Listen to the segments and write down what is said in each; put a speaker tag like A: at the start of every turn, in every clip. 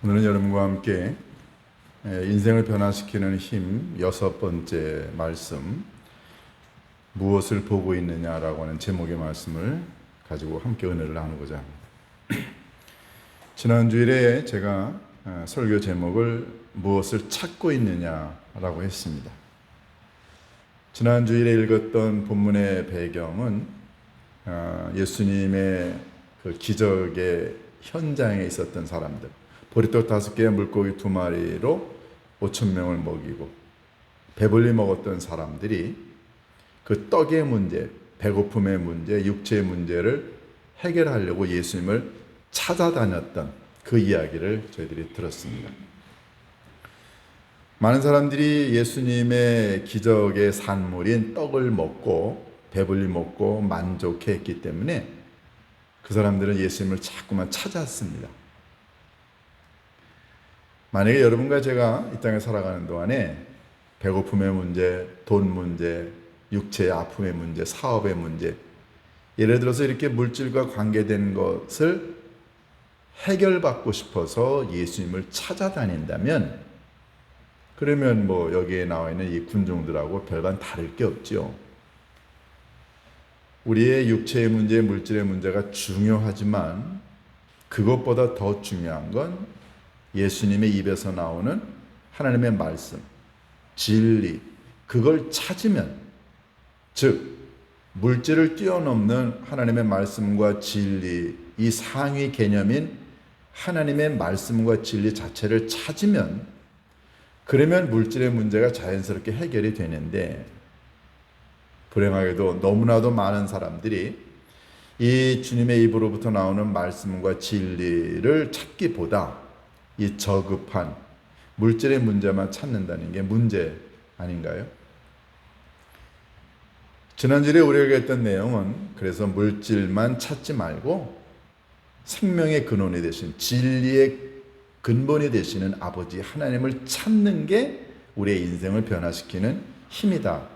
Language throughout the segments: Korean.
A: 오늘은 여러분과 함께 인생을 변화시키는 힘 6번째 말씀, 무엇을 보고 있느냐라고 하는 제목의 말씀을 가지고 함께 은혜를 나누고자 합니다. 지난 주일에 제가 설교 제목을 무엇을 찾고 있느냐라고 했습니다. 지난 주일에 읽었던 본문의 배경은 예수님의 그 기적의 현장에 있었던 사람들, 보리떡 5개와 물고기 2마리로 5,000명을 먹이고 배불리 먹었던 사람들이 그 떡의 문제, 배고픔의 문제, 육체의 문제를 해결하려고 예수님을 찾아다녔던 그 이야기를 저희들이 들었습니다. 많은 사람들이 예수님의 기적의 산물인 떡을 먹고 배불리 먹고 만족했기 때문에 그 사람들은 예수님을 자꾸만 찾았습니다. 만약에 여러분과 제가 이 땅에 살아가는 동안에 배고픔의 문제, 돈 문제, 육체의 아픔의 문제, 사업의 문제, 예를 들어서 이렇게 물질과 관계된 것을 해결받고 싶어서 예수님을 찾아다닌다면, 그러면 여기에 나와 있는 이 군중들하고 별반 다를 게 없지요. 우리의 육체의 문제, 물질의 문제가 중요하지만 그것보다 더 중요한 건 예수님의 입에서 나오는 하나님의 말씀, 진리, 그걸 찾으면, 즉 물질을 뛰어넘는 하나님의 말씀과 진리, 이 상위 개념인 하나님의 말씀과 진리 자체를 찾으면, 그러면 물질의 문제가 자연스럽게 해결이 되는데, 불행하게도 너무나도 많은 사람들이 이 주님의 입으로부터 나오는 말씀과 진리를 찾기보다 이 저급한 물질의 문제만 찾는다는 게 문제 아닌가요? 지난주에 우리가 했던 내용은, 그래서 물질만 찾지 말고 생명의 근원이 되신, 진리의 근본이 되시는 아버지 하나님을 찾는 게 우리의 인생을 변화시키는 힘이다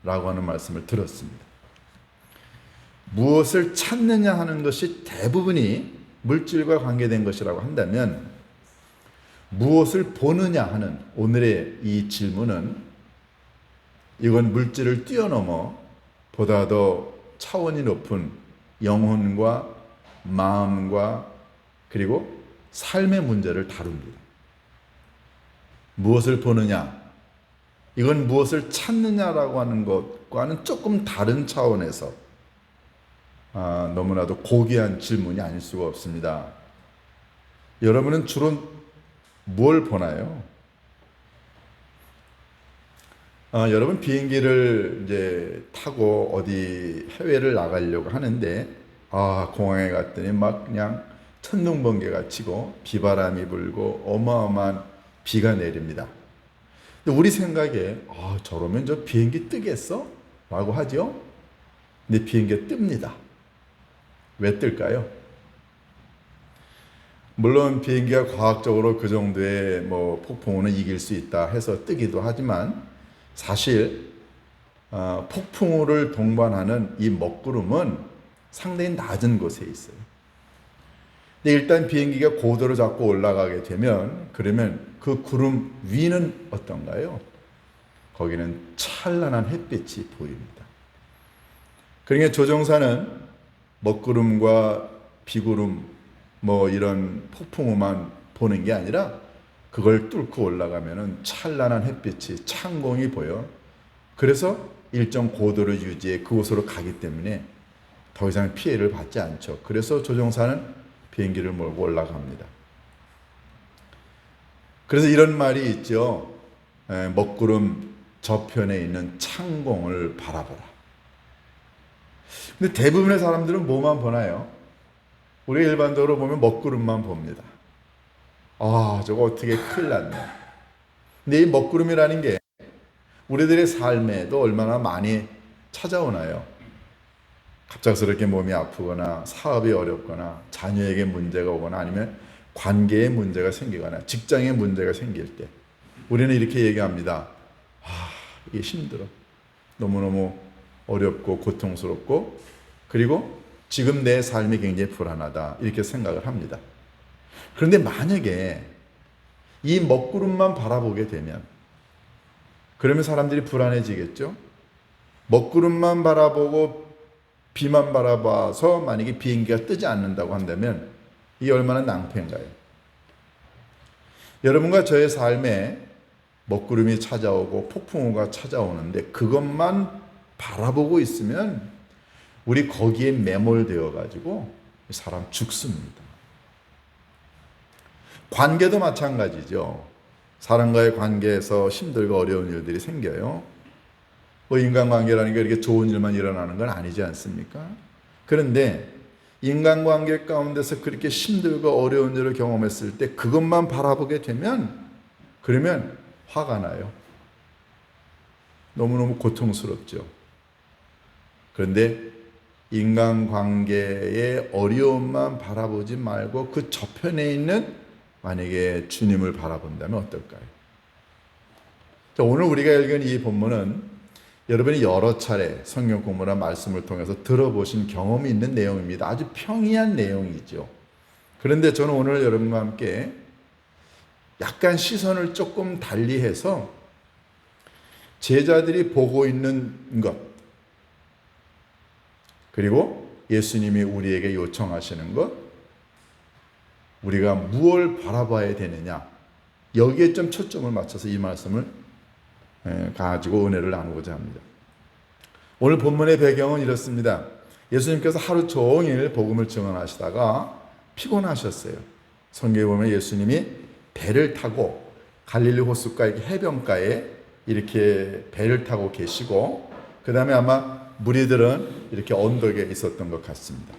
A: 라고 하는 말씀을 들었습니다. 무엇을 찾느냐 하는 것이 대부분이 물질과 관계된 것이라고 한다면, 무엇을 보느냐 하는 오늘의 이 질문은, 이건 물질을 뛰어넘어 보다 더 차원이 높은 영혼과 마음과 그리고 삶의 문제를 다룹니다. 무엇을 보느냐, 이건 무엇을 찾느냐라고 하는 것과는 조금 다른 차원에서 너무나도 고귀한 질문이 아닐 수가 없습니다. 여러분은 주로 뭘 보나요? 여러분 비행기를 이제 타고 어디 해외를 나가려고 하는데, 공항에 갔더니 막 그냥 천둥번개가 치고 비바람이 불고 어마어마한 비가 내립니다. 근데 우리 생각에 저러면 저 비행기 뜨겠어? 라고 하죠. 근데 비행기가 뜹니다. 왜 뜰까요? 물론 비행기가 과학적으로 그 정도의 폭풍우는 이길 수 있다 해서 뜨기도 하지만, 사실 폭풍우를 동반하는 이 먹구름은 상당히 낮은 곳에 있어요. 근데 일단 비행기가 고도를 잡고 올라가게 되면, 그러면 그 구름 위는 어떤가요? 거기는 찬란한 햇빛이 보입니다. 그러니까 조종사는 먹구름과 비구름 이런 폭풍우만 보는 게 아니라 그걸 뚫고 올라가면은 찬란한 햇빛이, 창공이 보여. 그래서 일정 고도를 유지해 그곳으로 가기 때문에 더 이상 피해를 받지 않죠. 그래서 조종사는 비행기를 몰고 올라갑니다. 그래서 이런 말이 있죠. 먹구름 저편에 있는 창공을 바라보라. 근데 대부분의 사람들은 뭐만 보나요? 우리 일반적으로 보면 먹구름만 봅니다. 저거 어떻게 큰일 났네. 근데 이 먹구름이라는 게 우리들의 삶에도 얼마나 많이 찾아오나요? 갑작스럽게 몸이 아프거나 사업이 어렵거나 자녀에게 문제가 오거나 아니면 관계에 문제가 생기거나 직장에 문제가 생길 때 우리는 이렇게 얘기합니다. 이게 힘들어. 너무너무 어렵고 고통스럽고, 그리고 지금 내 삶이 굉장히 불안하다, 이렇게 생각을 합니다. 그런데 만약에 이 먹구름만 바라보게 되면, 그러면 사람들이 불안해지겠죠. 먹구름만 바라보고 비만 바라봐서 만약에 비행기가 뜨지 않는다고 한다면 이게 얼마나 낭패인가요? 여러분과 저의 삶에 먹구름이 찾아오고 폭풍우가 찾아오는데 그것만 바라보고 있으면 우리 거기에 매몰되어 가지고 사람 죽습니다. 관계도 마찬가지죠. 사람과의 관계에서 힘들고 어려운 일들이 생겨요. 뭐 인간관계라는 게 이렇게 좋은 일만 일어나는 건 아니지 않습니까? 그런데 인간관계 가운데서 그렇게 힘들고 어려운 일을 경험했을 때 그것만 바라보게 되면, 그러면 화가 나요. 너무너무 고통스럽죠. 그런데 인간관계의 어려움만 바라보지 말고 그 저편에 있는 만약에 주님을 바라본다면 어떨까요? 자, 오늘 우리가 읽은 이 본문은 여러분이 여러 차례 성경 공부나 말씀을 통해서 들어보신 경험이 있는 내용입니다. 아주 평이한 내용이죠. 그런데 저는 오늘 여러분과 함께 약간 시선을 조금 달리해서 제자들이 보고 있는 것, 그리고 예수님이 우리에게 요청하시는 것, 우리가 무엇을 바라봐야 되느냐, 여기에 좀 초점을 맞춰서 이 말씀을 가지고 은혜를 나누고자 합니다. 오늘 본문의 배경은 이렇습니다. 예수님께서 하루 종일 복음을 증언하시다가 피곤하셨어요. 성경에 보면 예수님이 배를 타고 갈릴리 호숫가 해변가에 이렇게 배를 타고 계시고, 그 다음에 아마 무리들은 이렇게 언덕에 있었던 것 같습니다.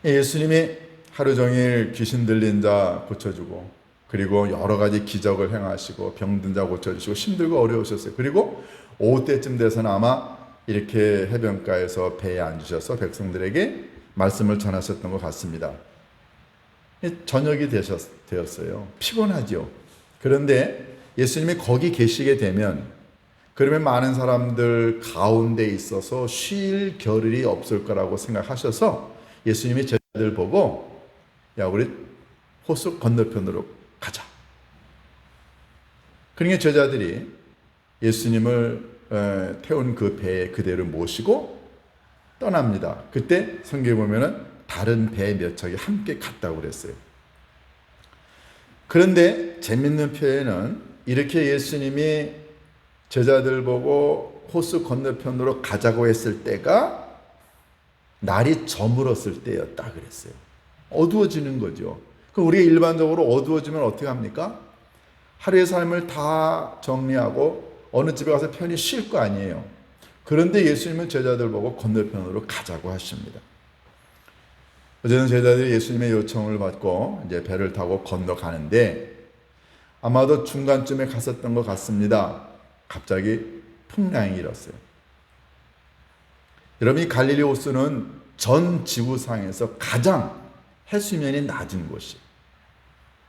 A: 예수님이 하루 종일 귀신 들린 자 고쳐주고, 그리고 여러 가지 기적을 행하시고 병든 자 고쳐주시고 힘들고 어려우셨어요. 그리고 오후 때쯤 돼서는 아마 이렇게 해변가에서 배에 앉으셔서 백성들에게 말씀을 전하셨던 것 같습니다. 저녁이 되었어요. 피곤하죠. 그런데 예수님이 거기 계시게 되면, 그러면 많은 사람들 가운데 있어서 쉴 겨를이 없을 거라고 생각하셔서 예수님이 제자들 보고, 야, 우리 호수 건너편으로 가자. 그러니까 제자들이 예수님을 태운 그 배에 그대로 모시고 떠납니다. 그때 성경에 보면은 다른 배 몇 척이 함께 갔다고 그랬어요. 그런데 재밌는 표현은 이렇게 예수님이 제자들 보고 호수 건너편으로 가자고 했을 때가 날이 저물었을 때였다 그랬어요. 어두워지는 거죠. 그럼 우리가 일반적으로 어두워지면 어떻게 합니까? 하루의 삶을 다 정리하고 어느 집에 가서 편히 쉴 거 아니에요. 그런데 예수님은 제자들 보고 건너편으로 가자고 하십니다. 어제는 제자들이 예수님의 요청을 받고 이제 배를 타고 건너가는데 아마도 중간쯤에 갔었던 것 같습니다. 갑자기 풍랑이 일었어요. 여러분, 이 갈릴리 호수는 전 지구상에서 가장 해수면이 낮은 곳이에요.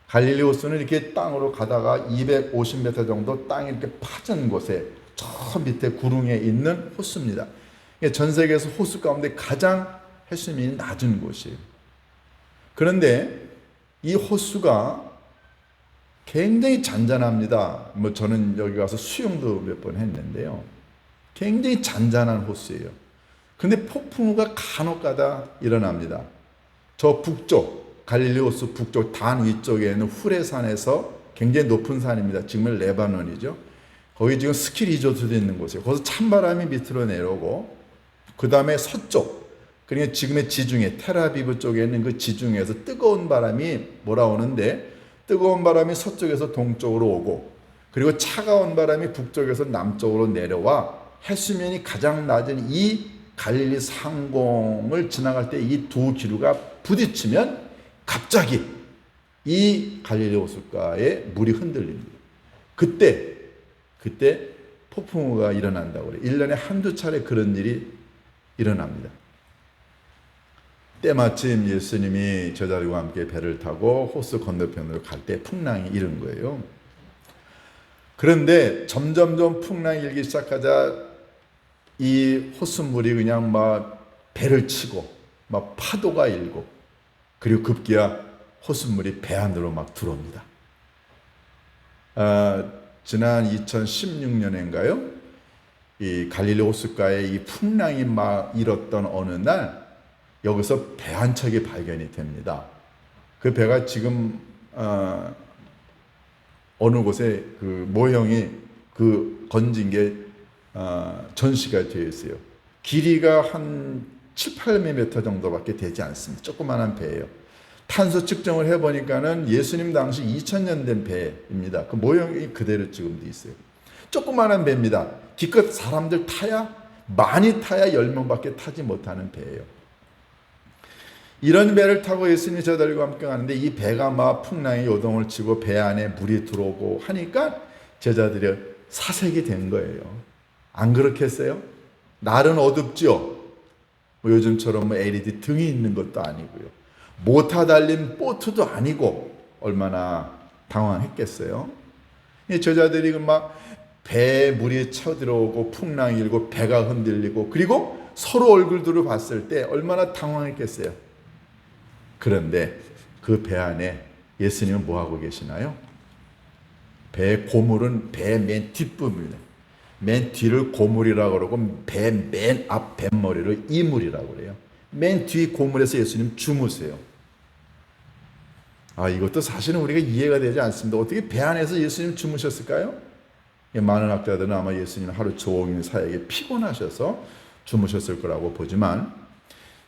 A: 갈릴리 호수는 이렇게 땅으로 가다가 250m 정도 땅이 이렇게 파진 곳에 저 밑에 구릉에 있는 호수입니다. 전 세계에서 호수 가운데 가장 해수면이 낮은 곳이에요. 그런데 이 호수가 굉장히 잔잔합니다. 뭐 저는 여기 가서 수영도 몇 번 했는데요. 굉장히 잔잔한 호수예요. 근데 폭풍우가 간혹가다 일어납니다. 저 북쪽, 갈릴리 호수 북쪽 단 위쪽에 있는 후레산에서 굉장히 높은 산입니다. 지금은 레바논이죠. 거기 지금 스키 리조트도 있는 곳이에요. 거기서 찬바람이 밑으로 내려오고, 그 다음에 서쪽, 그러니까 지금의 지중해, 텔아비브 쪽에 있는 그 지중해에서 뜨거운 바람이 몰아오는데, 뜨거운 바람이 서쪽에서 동쪽으로 오고, 그리고 차가운 바람이 북쪽에서 남쪽으로 내려와 해수면이 가장 낮은 이 갈릴리 상공을 지나갈 때 이 두 기류가 부딪히면 갑자기 이 갈릴리 호숫가에 물이 흔들립니다. 그때 폭풍우가 일어난다고 그래요. 1년에 한두 차례 그런 일이 일어납니다. 때마침 예수님이 제자들과 함께 배를 타고 호수 건너편으로 갈 때 풍랑이 일은 거예요. 그런데 점점점 풍랑이 일기 시작하자 이 호수물이 그냥 막 배를 치고 막 파도가 일고, 그리고 급기야 호수물이 배 안으로 막 들어옵니다. 지난 2016년인가요? 이 갈릴리 호숫가에 이 풍랑이 막 일었던 어느 날 여기서 배 한 척이 발견이 됩니다. 그 배가 지금 어느 곳에 그 모형이 그 건진 게 전시가 되어 있어요. 길이가 한 7, 8m 정도밖에 되지 않습니다. 조그만한 배예요. 탄소 측정을 해보니까는 예수님 당시 2000년 된 배입니다. 그 모형이 그대로 지금 돼 있어요. 조그만한 배입니다. 기껏 사람들 타야, 많이 타야 10명밖에 타지 못하는 배예요. 이런 배를 타고 예수님이 저들과 함께 가는데 이 배가 막 풍랑이 요동을 치고 배 안에 물이 들어오고 하니까 제자들이 사색이 된 거예요. 안 그렇겠어요? 날은 어둡지요? 뭐 요즘처럼 뭐 LED 등이 있는 것도 아니고요. 모타 달린 보트도 아니고 얼마나 당황했겠어요? 이 제자들이 막 배에 물이 쳐들어오고 풍랑이 일고 배가 흔들리고 그리고 서로 얼굴들을 봤을 때 얼마나 당황했겠어요? 그런데 그 배 안에 예수님은 뭐하고 계시나요? 배의 고물은 배 맨 뒷부분이에요. 맨 뒤를 고물이라고 그러고 배 맨 앞 뱃머리를 이물이라고 그래요. 맨 뒤 고물에서 예수님 주무세요. 이것도 사실은 우리가 이해가 되지 않습니다. 어떻게 배 안에서 예수님 주무셨을까요? 많은 학자들은 아마 예수님 하루 종일 사역에 피곤하셔서 주무셨을 거라고 보지만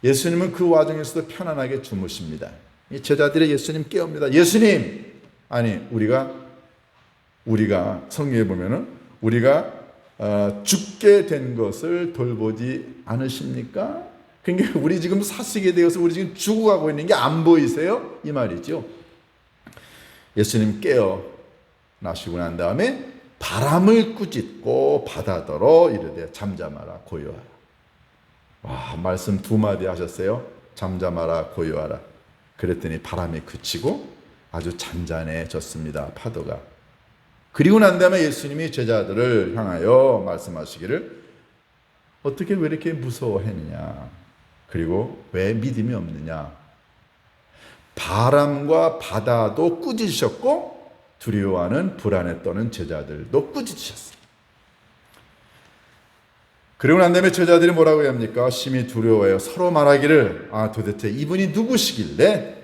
A: 예수님은 그 와중에서도 편안하게 주무십니다. 이 제자들이 예수님 깨웁니다. 예수님! 아니, 우리가 성경에 보면은 우리가 죽게 된 것을 돌보지 않으십니까? 그러니까 우리 지금 사시게 되어서 우리 지금 죽어가고 있는 게 안 보이세요? 이 말이죠. 예수님 깨어나시고 난 다음에 바람을 꾸짖고 바다더러 이르되 잠잠하라 고요하라. 와, 말씀 두 마디 하셨어요. 잠잠하라 고요하라. 그랬더니 바람이 그치고 아주 잔잔해졌습니다. 파도가. 그리고 난 다음에 예수님이 제자들을 향하여 말씀하시기를 어떻게 왜 이렇게 무서워했느냐? 그리고 왜 믿음이 없느냐? 바람과 바다도 꾸짖으셨고 두려워하는 불안에 떠는 제자들도 꾸짖으셨어요. 그리고 난 다음에 제자들이 뭐라고 합니까? 심히 두려워해요. 서로 말하기를 도대체 이분이 누구시길래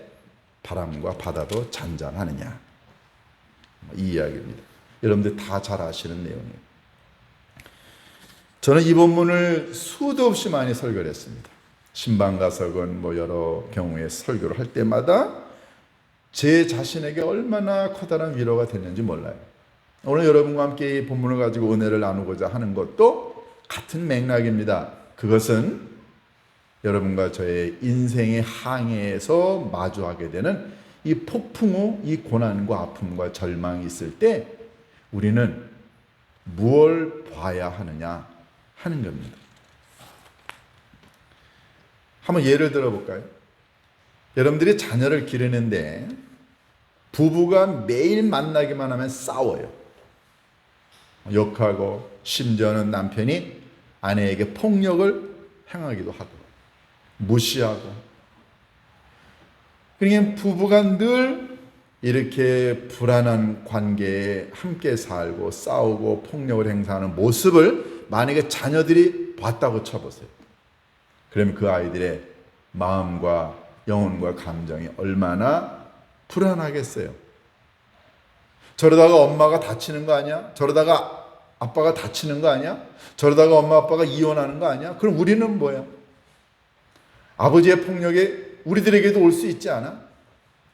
A: 바람과 바다도 잔잔하느냐? 이 이야기입니다. 여러분들 다 잘 아시는 내용이에요. 저는 이 본문을 수도 없이 많이 설교를 했습니다. 신방가석은 뭐 여러 경우에 설교를 할 때마다 제 자신에게 얼마나 커다란 위로가 됐는지 몰라요. 오늘 여러분과 함께 이 본문을 가지고 은혜를 나누고자 하는 것도 같은 맥락입니다. 그것은 여러분과 저의 인생의 항해에서 마주하게 되는 이 폭풍 후 이 고난과 아픔과 절망이 있을 때 우리는 무엇을 봐야 하느냐 하는 겁니다. 한번 예를 들어볼까요? 여러분들이 자녀를 기르는데 부부가 매일 만나기만 하면 싸워요. 욕하고 심지어는 남편이 아내에게 폭력을 행하기도 하고 무시하고. 그러니까 부부가 늘 이렇게 불안한 관계에 함께 살고 싸우고 폭력을 행사하는 모습을 만약에 자녀들이 봤다고 쳐보세요. 그러면 그 아이들의 마음과 영혼과 감정이 얼마나 불안하겠어요. 저러다가 엄마가 다치는 거 아니야? 저러다가 아빠가 다치는 거 아니야? 저러다가 엄마 아빠가 이혼하는 거 아니야? 그럼 우리는 뭐야? 아버지의 폭력이 우리들에게도 올 수 있지 않아?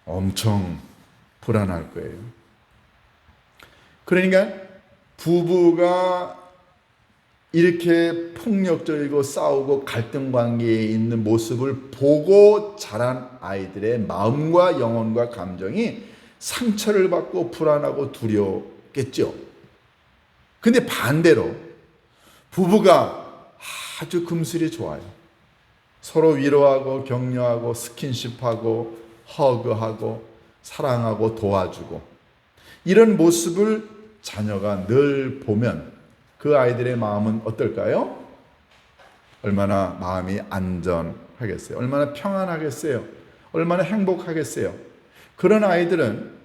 A: 엄청 불안할 거예요. 그러니까 부부가 이렇게 폭력적이고 싸우고 갈등 관계에 있는 모습을 보고 자란 아이들의 마음과 영혼과 감정이 상처를 받고 불안하고 두려웠겠죠. 근데 반대로 부부가 아주 금슬이 좋아요. 서로 위로하고 격려하고 스킨십하고 허그하고 사랑하고 도와주고 이런 모습을 자녀가 늘 보면 그 아이들의 마음은 어떨까요? 얼마나 마음이 안전하겠어요? 얼마나 평안하겠어요? 얼마나 행복하겠어요? 그런 아이들은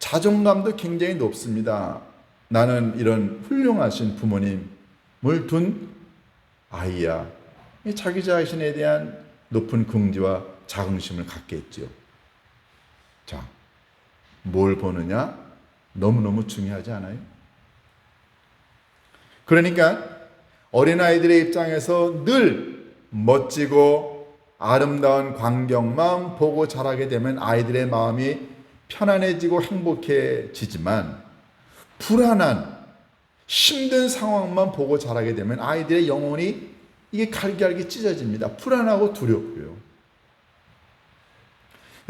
A: 자존감도 굉장히 높습니다. 나는 이런 훌륭하신 부모님을 둔 아이야. 자기 자신에 대한 높은 긍지와 자긍심을 갖겠죠. 자, 뭘 보느냐? 너무너무 중요하지 않아요? 그러니까 어린아이들의 입장에서 늘 멋지고 아름다운 광경만 보고 자라게 되면 아이들의 마음이 편안해지고 행복해지지만, 불안한 힘든 상황만 보고 자라게 되면 아이들의 영혼이 이게 갈기갈기 찢어집니다. 불안하고 두렵고요.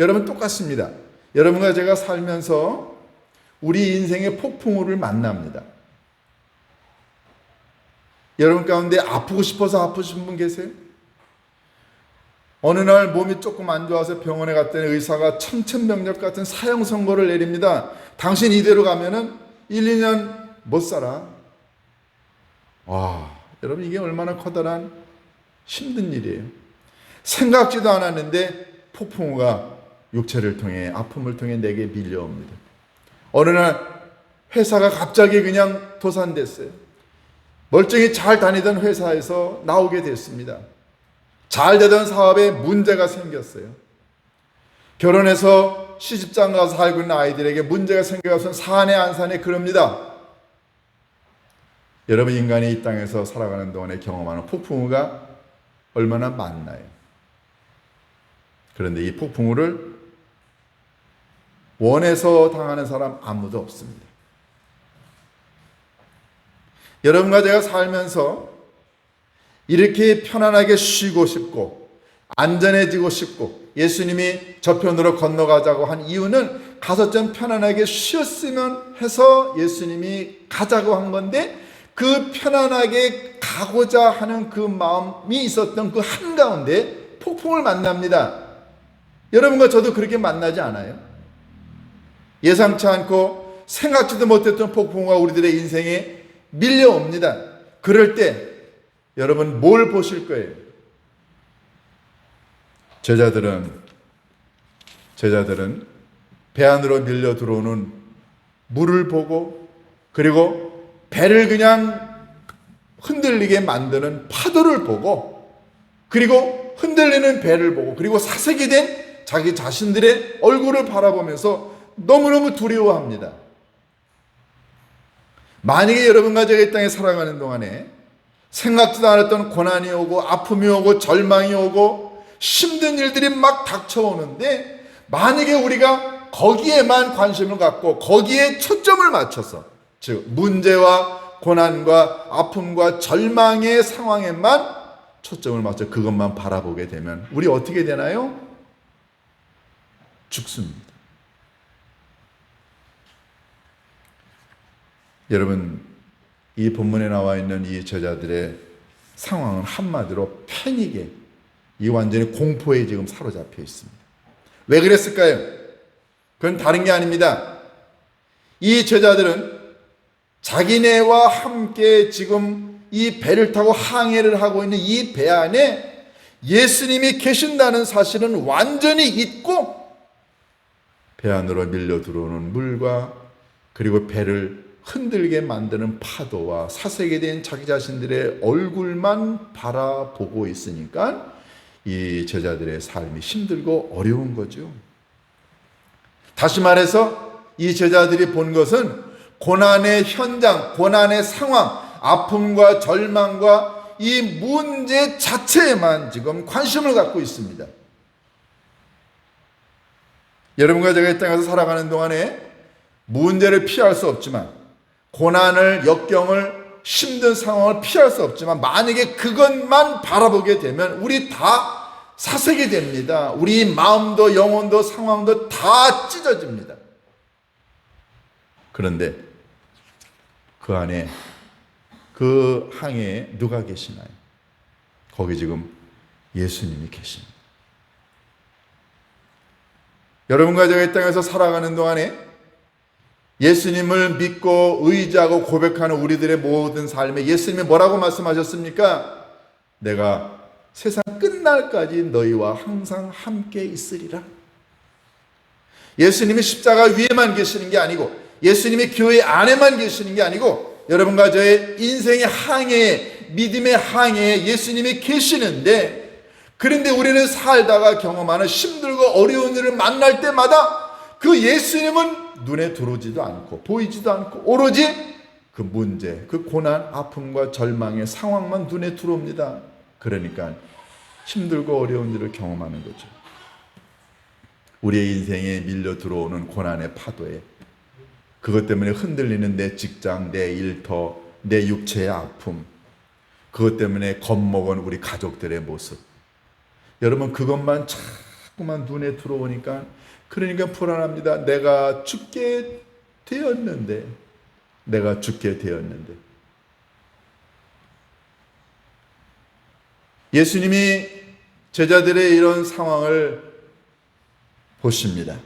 A: 여러분, 똑같습니다. 여러분과 제가 살면서 우리 인생의 폭풍우를 만납니다. 여러분 가운데 아프고 싶어서 아프신 분 계세요? 어느 날 몸이 조금 안 좋아서 병원에 갔더니 의사가 천천병력 같은 사형 선고를 내립니다. 당신 이대로 가면은 1, 2년 못 살아. 와, 여러분, 이게 얼마나 커다란 힘든 일이에요. 생각지도 않았는데 폭풍우가 육체를 통해, 아픔을 통해 내게 밀려옵니다. 어느 날 회사가 갑자기 그냥 도산됐어요. 멀쩡히 잘 다니던 회사에서 나오게 됐습니다. 잘 되던 사업에 문제가 생겼어요. 결혼해서 시집장 가서 살고 있는 아이들에게 문제가 생겨서 사네 안 사네 그럽니다. 여러분, 인간이 이 땅에서 살아가는 동안에 경험하는 폭풍우가 얼마나 많나요? 그런데 이 폭풍우를 원해서 당하는 사람 아무도 없습니다. 여러분과 제가 살면서 이렇게 편안하게 쉬고 싶고 안전해지고 싶고 예수님이 저편으로 건너가자고 한 이유는 가서 좀 편안하게 쉬었으면 해서 예수님이 가자고 한 건데, 그 편안하게 가고자 하는 그 마음이 있었던 그 한가운데 폭풍을 만납니다. 여러분과 저도 그렇게 만나지 않아요? 예상치 않고 생각지도 못했던 폭풍우가 우리들의 인생에 밀려옵니다. 그럴 때 여러분 뭘 보실 거예요? 제자들은 배 안으로 밀려 들어오는 물을 보고, 그리고 배를 그냥 흔들리게 만드는 파도를 보고, 그리고 흔들리는 배를 보고, 그리고 사색이 된 자기 자신들의 얼굴을 바라보면서 너무너무 두려워합니다. 만약에 여러분과 제가 이 땅에 살아가는 동안에 생각지도 않았던 고난이 오고 아픔이 오고 절망이 오고 힘든 일들이 막 닥쳐오는데, 만약에 우리가 거기에만 관심을 갖고 거기에 초점을 맞춰서, 즉 문제와 고난과 아픔과 절망의 상황에만 초점을 맞춰 그것만 바라보게 되면 우리 어떻게 되나요? 죽습니다. 여러분, 이 본문에 나와 있는 이 제자들의 상황은 한마디로 패닉에, 이 완전히 공포에 지금 사로잡혀 있습니다. 왜 그랬을까요? 그건 다른 게 아닙니다. 이 제자들은 자기네와 함께 지금 이 배를 타고 항해를 하고 있는 이 배 안에 예수님이 계신다는 사실은 완전히 잊고, 배 안으로 밀려 들어오는 물과 그리고 배를 흔들게 만드는 파도와 사색에 대한 자기 자신들의 얼굴만 바라보고 있으니까 이 제자들의 삶이 힘들고 어려운 거죠. 다시 말해서 이 제자들이 본 것은 고난의 현장, 고난의 상황, 아픔과 절망과 이 문제 자체에만 지금 관심을 갖고 있습니다. 여러분과 제가 이 땅에서 살아가는 동안에 문제를 피할 수 없지만, 고난을, 역경을, 힘든 상황을 피할 수 없지만, 만약에 그것만 바라보게 되면 우리 다 사색이 됩니다. 우리 마음도 영혼도 상황도 다 찢어집니다. 그런데 그 안에, 그 항해에 누가 계시나요? 거기 지금 예수님이 계십니다. 여러분과 제가 이 땅에서 살아가는 동안에 예수님을 믿고 의지하고 고백하는 우리들의 모든 삶에 예수님이 뭐라고 말씀하셨습니까? 내가 세상 끝날까지 너희와 항상 함께 있으리라. 예수님이 십자가 위에만 계시는 게 아니고 예수님이 교회 안에만 계시는 게 아니고 여러분과 저의 인생의 항해에, 믿음의 항해에 예수님이 계시는데, 그런데 우리는 살다가 경험하는 힘들고 어려운 일을 만날 때마다 그 예수님은 눈에 들어오지도 않고 보이지도 않고 오로지 그 문제, 그 고난, 아픔과 절망의 상황만 눈에 들어옵니다. 그러니까 힘들고 어려운 일을 경험하는 거죠. 우리의 인생에 밀려 들어오는 고난의 파도에, 그것 때문에 흔들리는 내 직장, 내 일터, 내 육체의 아픔, 그것 때문에 겁먹은 우리 가족들의 모습, 여러분 그것만 자꾸만 눈에 들어오니까, 그러니까 불안합니다. 내가 죽게 되었는데 예수님이 제자들의 이런 상황을 보십니다.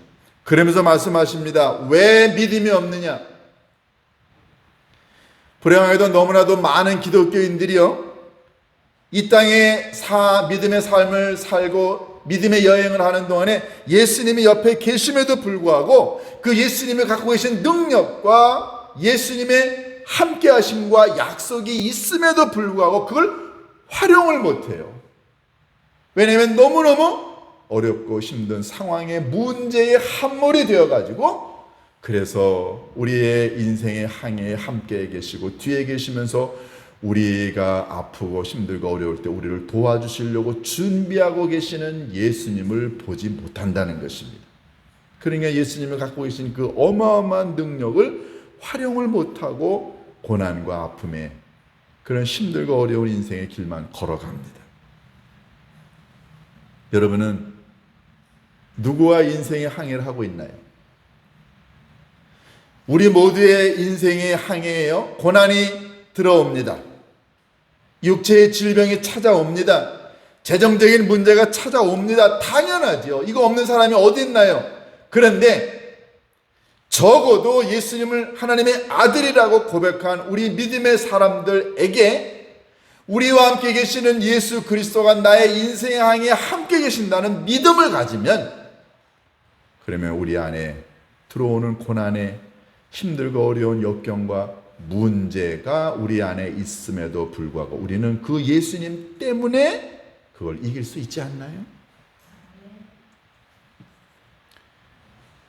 A: 그러면서 말씀하십니다. 왜 믿음이 없느냐? 불행하게도 너무나도 많은 기독교인들이요, 이 땅에 믿음의 삶을 살고 믿음의 여행을 하는 동안에 예수님이 옆에 계심에도 불구하고 그 예수님이 갖고 계신 능력과 예수님의 함께하심과 약속이 있음에도 불구하고 그걸 활용을 못해요. 왜냐하면 너무너무 어렵고 힘든 상황에, 문제에 함몰이 되어가지고, 그래서 우리의 인생의 항해에 함께 계시고 뒤에 계시면서 우리가 아프고 힘들고 어려울 때 우리를 도와주시려고 준비하고 계시는 예수님을 보지 못한다는 것입니다. 그러니까 예수님을 갖고 계신 그 어마어마한 능력을 활용을 못하고 고난과 아픔에, 그런 힘들고 어려운 인생의 길만 걸어갑니다. 여러분은 누구와 인생의 항해를 하고 있나요? 우리 모두의 인생의 항해에요, 고난이 들어옵니다. 육체의 질병이 찾아옵니다. 재정적인 문제가 찾아옵니다. 당연하죠. 이거 없는 사람이 어디 있나요? 그런데 적어도 예수님을 하나님의 아들이라고 고백한 우리 믿음의 사람들에게 우리와 함께 계시는 예수 그리스도가 나의 인생의 항해에 함께 계신다는 믿음을 가지면, 그러면 우리 안에 들어오는 고난에, 힘들고 어려운 역경과 문제가 우리 안에 있음에도 불구하고 우리는 그 예수님 때문에 그걸 이길 수 있지 않나요?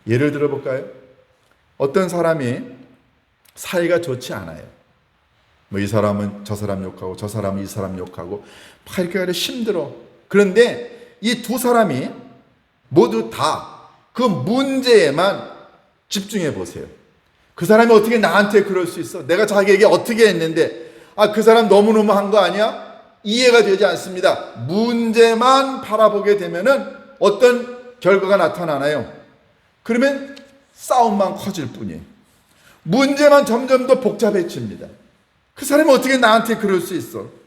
A: 예를 들어 볼까요? 어떤 사람이 사이가 좋지 않아요. 이 사람은 저 사람 욕하고 저 사람은 이 사람 욕하고 막 이렇게 힘들어. 그런데 이 두 사람이 모두 다 그 문제에만 집중해 보세요. 그 사람이 어떻게 나한테 그럴 수 있어? 내가 자기에게 어떻게 했는데, 그 사람 너무너무 한 거 아니야? 이해가 되지 않습니다. 문제만 바라보게 되면은 어떤 결과가 나타나나요? 그러면 싸움만 커질 뿐이에요. 문제만 점점 더 복잡해집니다. 그 사람이 어떻게 나한테 그럴 수 있어?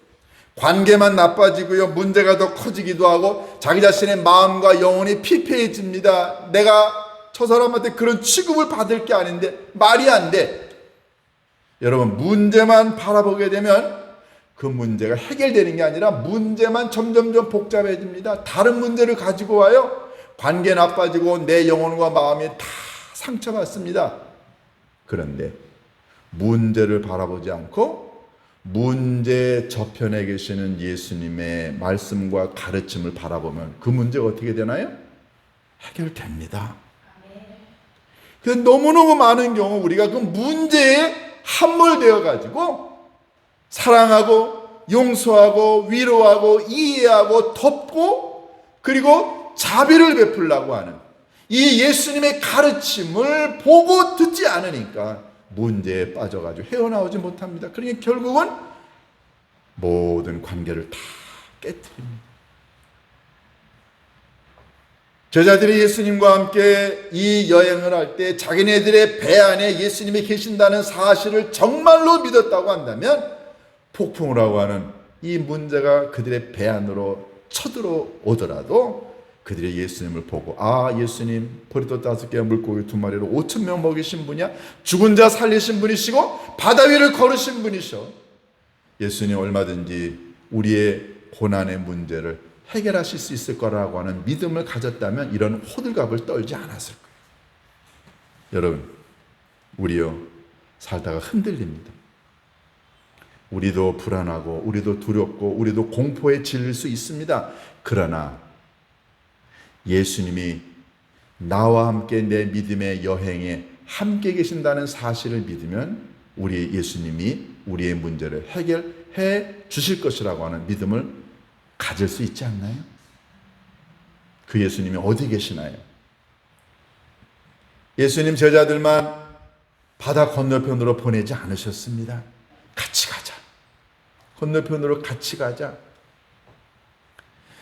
A: 관계만 나빠지고요, 문제가 더 커지기도 하고 자기 자신의 마음과 영혼이 피폐해집니다. 내가 저 사람한테 그런 취급을 받을 게 아닌데 말이 안 돼. 여러분, 문제만 바라보게 되면 그 문제가 해결되는 게 아니라 문제만 점점점 복잡해집니다. 다른 문제를 가지고 와요. 관계 나빠지고 내 영혼과 마음이 다 상처받습니다. 그런데 문제를 바라보지 않고 문제 저편에 계시는 예수님의 말씀과 가르침을 바라보면 그 문제가 어떻게 되나요? 해결됩니다. 그래서 너무너무 많은 경우 우리가 그 문제에 함몰되어 가지고 사랑하고 용서하고 위로하고 이해하고 덮고 그리고 자비를 베풀려고 하는 이 예수님의 가르침을 보고 듣지 않으니까 문제에 빠져가지고 헤어나오지 못합니다. 그러니까 결국은 모든 관계를 다 깨트립니다. 제자들이 예수님과 함께 이 여행을 할 때 자기네들의 배 안에 예수님이 계신다는 사실을 정말로 믿었다고 한다면 폭풍우라고 하는 이 문제가 그들의 배 안으로 쳐들어오더라도 그들이 예수님을 보고, 예수님 보리떡 5개와 물고기 2마리로 5,000명 먹이신 분이야? 죽은 자 살리신 분이시고 바다 위를 걸으신 분이셔. 예수님 얼마든지 우리의 고난의 문제를 해결하실 수 있을 거라고 하는 믿음을 가졌다면 이런 호들갑을 떨지 않았을 거예요. 여러분, 우리요 살다가 흔들립니다. 우리도 불안하고 우리도 두렵고 우리도 공포에 질릴 수 있습니다. 그러나 예수님이 나와 함께 내 믿음의 여행에 함께 계신다는 사실을 믿으면 우리 예수님이 우리의 문제를 해결해 주실 것이라고 하는 믿음을 가질 수 있지 않나요? 그 예수님이 어디 계시나요? 예수님 제자들만 바다 건너편으로 보내지 않으셨습니다. 같이 가자. 건너편으로 같이 가자.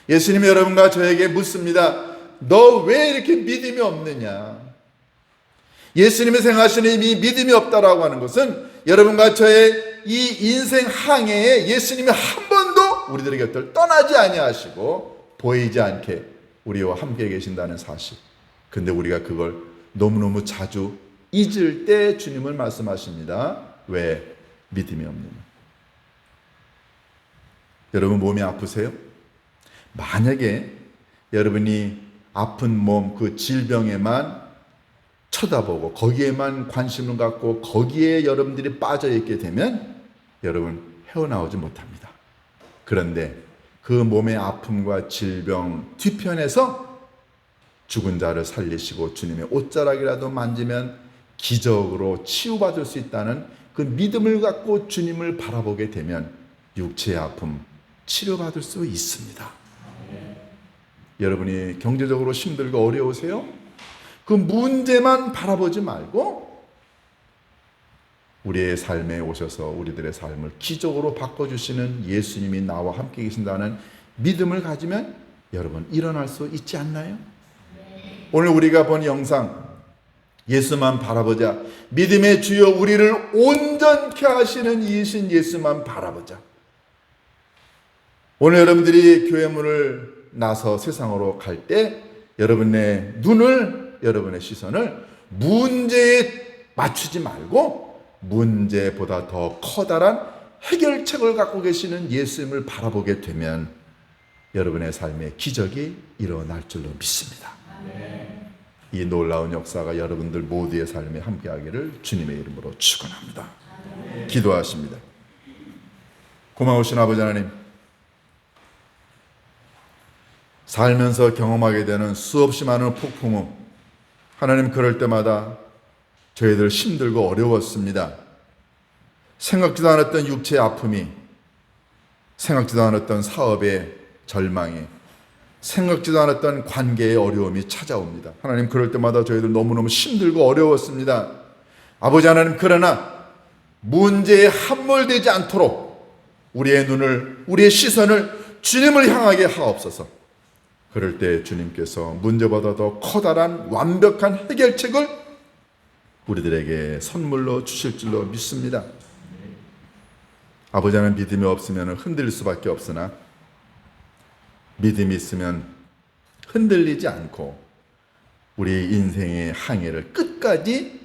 A: 예수님이 여러분과 저에게 묻습니다. 너 왜 이렇게 믿음이 없느냐? 예수님이 생각하시는 이 믿음이 없다라고 하는 것은 여러분과 저의 이 인생 항해에 예수님이 한 번도 우리들의 곁을 떠나지 아니하시고 보이지 않게 우리와 함께 계신다는 사실. 근데 우리가 그걸 너무너무 자주 잊을 때 주님은 말씀하십니다. 왜? 믿음이 없느냐. 여러분 몸이 아프세요? 만약에 여러분이 아픈 몸, 그 질병에만 쳐다보고 거기에만 관심을 갖고 거기에 여러분들이 빠져 있게 되면 여러분 헤어나오지 못합니다. 그런데 그 몸의 아픔과 질병 뒤편에서 죽은 자를 살리시고 주님의 옷자락이라도 만지면 기적으로 치유받을 수 있다는 그 믿음을 갖고 주님을 바라보게 되면 육체의 아픔 치료받을 수 있습니다. 여러분이 경제적으로 힘들고 어려우세요? 그 문제만 바라보지 말고 우리의 삶에 오셔서 우리들의 삶을 기적으로 바꿔주시는 예수님이 나와 함께 계신다는 믿음을 가지면 여러분 일어날 수 있지 않나요? 오늘 우리가 본 영상 예수만 바라보자. 믿음의 주여 우리를 온전케 하시는 이신 예수만 바라보자. 오늘 여러분들이 교회 문을 나서 세상으로 갈 때 여러분의 눈을, 여러분의 시선을 문제에 맞추지 말고 문제보다 더 커다란 해결책을 갖고 계시는 예수님을 바라보게 되면 여러분의 삶에 기적이 일어날 줄로 믿습니다. 이 놀라운 역사가 여러분들 모두의 삶에 함께하기를 주님의 이름으로 축원합니다. 기도하십니다. 고마우신 아버지 하나님, 살면서 경험하게 되는 수없이 많은 폭풍우, 하나님 그럴 때마다 저희들 힘들고 어려웠습니다. 생각지도 않았던 육체의 아픔이, 생각지도 않았던 사업의 절망이, 생각지도 않았던 관계의 어려움이 찾아옵니다. 하나님 그럴 때마다 저희들 너무너무 힘들고 어려웠습니다. 아버지 하나님, 그러나 문제에 함몰되지 않도록 우리의 눈을, 우리의 시선을 주님을 향하게 하옵소서. 그럴 때 주님께서 문제보다 더 커다란 완벽한 해결책을 우리들에게 선물로 주실 줄로 믿습니다. 아버지 하나님, 믿음이 없으면 흔들릴 수밖에 없으나 믿음이 있으면 흔들리지 않고 우리 인생의 항해를 끝까지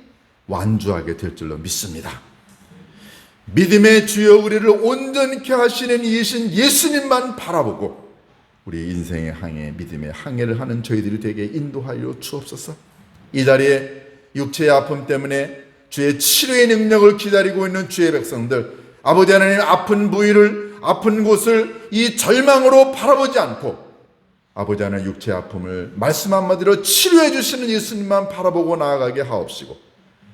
A: 완주하게 될 줄로 믿습니다. 믿음의 주여 우리를 온전케 하시는 이신 예수님만 바라보고 우리 인생의 항해, 믿음의 항해를 하는 저희들이 되게 인도하여 주옵소서. 이 자리에 육체의 아픔 때문에 주의 치료의 능력을 기다리고 있는 주의 백성들, 아버지 하나님 아픈 부위를, 아픈 곳을 이 절망으로 바라보지 않고 아버지 하나님 육체의 아픔을 말씀 한마디로 치료해 주시는 예수님만 바라보고 나아가게 하옵시고,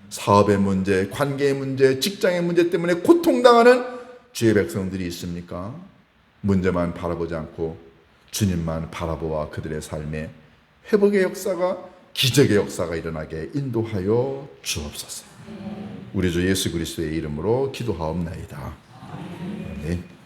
A: 사업의 문제, 관계의 문제, 직장의 문제 때문에 고통당하는 주의 백성들이 있습니까? 문제만 바라보지 않고 주님만 바라보아 그들의 삶에 회복의 역사가, 기적의 역사가 일어나게 인도하여 주옵소서. 우리 주 예수 그리스도의 이름으로 기도하옵나이다. 아멘.